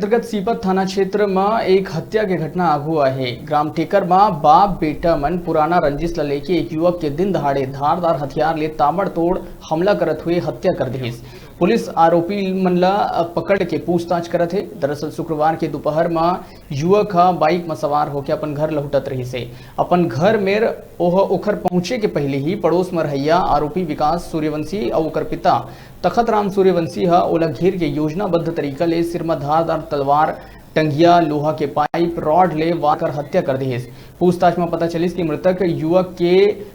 अंतर्गत सीपत थाना क्षेत्र में एक हत्या की घटना आगू है। ग्राम टेकर में बाप बेटा मन पुराना रंजिश ल लेके एक युवक के दिन दहाड़े धारदार हथियार ले ताबड़तोड़ हमला करत हुए हत्या कर दी। पुलिस आरोपी मन ला पकड़ के पूछताछ करत है। दरअसल शुक्रवार के दोपहर में युवक बाइक में सवार होकर अपन घर लौटत रही से। अपन घर में ओखर पहुंचे के पहले ही पड़ोस में रहैया आरोपी विकास सूर्यवंशी और ओकर पिता तखत राम सूर्यवंशी ओला घेर के योजनाबद्ध तरीका ले सिर में धारदार तलवार, टंगिया, लोहा के पाइप, रॉड ले वार कर हत्या कर दी। पूछताछ में पता चली कि मृतक युवक के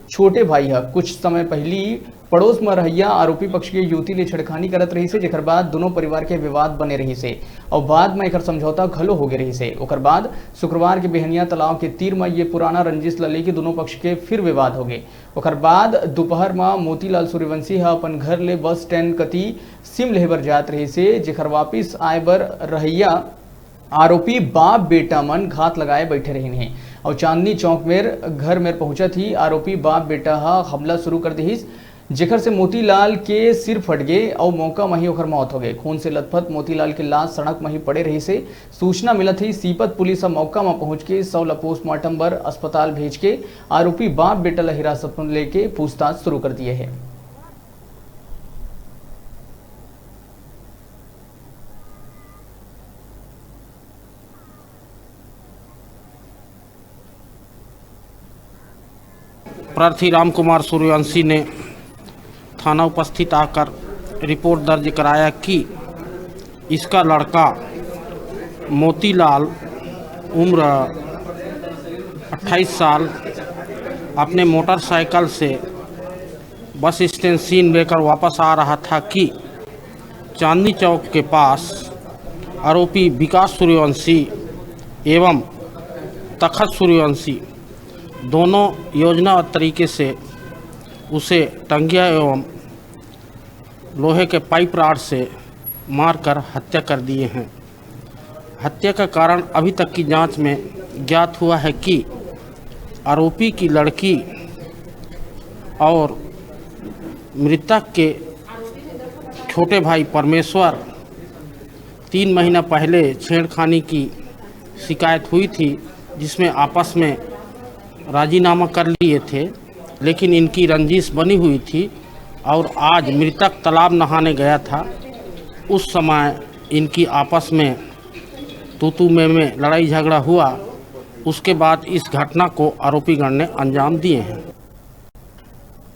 छोटे भाई है। कुछ समय पहली पड़ोस में रहैया आरोपी पक्ष के युवती ले छेड़खानी करत रही से, जेकर बाद दोनों परिवार के विवाद बने रही से और बाद में एक समझौता घलो हो गए रही से। ओकर बाद शुक्रवार के बिहनिया तालाब के तीर में ये पुराना रंजिश ल लेके दोनों पक्ष के फिर विवाद हो गए। ओकर बाद दोपहर में मोतीलाल सूर्यवंशी अपन घर ले बस स्टैंड कती सिम लेबर जात रही से, जेकर वापिस आए बर रहैया आरोपी बाप बेटा मन घात लगाए बैठे रहे हैं और चांदनी चौक में घर में पहुंचत ही आरोपी बाप बेटा हमला शुरू कर दी, जेकर से मोतीलाल के सिर फट गए और मौका में ही ओकर मौत हो गए। खून से लथपथ मोतीलाल के लाश सड़क में ही पड़े रही से सूचना मिलत ही सीपत पुलिस मौका में पहुंच के सौला पोस्टमार्टम बर अस्पताल भेज के आरोपी बाप बेटा ला हिरासत में लेके पूछताछ शुरू कर दिए है। प्रार्थी राम कुमार सूर्यवंशी ने थाना उपस्थित आकर रिपोर्ट दर्ज कराया कि इसका लड़का मोतीलाल उम्र 28 साल अपने मोटरसाइकिल से बस स्टैंड सीन लेकर वापस आ रहा था कि चांदनी चौक के पास आरोपी विकास सूर्यवंशी एवं तखत सूर्यवंशी दोनों योजना और तरीके से उसे टंगिया एवं लोहे के पाइप राड से मारकर हत्या कर दिए हैं। हत्या का कारण अभी तक की जांच में ज्ञात हुआ है कि आरोपी की लड़की और मृतक के छोटे भाई परमेश्वर 3 महीना पहले छेड़खानी की शिकायत हुई थी, जिसमें आपस में राजीनामा कर लिए थे, लेकिन इनकी रंजिश बनी हुई थी और आज मृतक तालाब नहाने गया था। उस समय इनकी आपस में तू में लड़ाई झगड़ा हुआ। उसके बाद इस घटना को आरोपीगण ने अंजाम दिए हैं।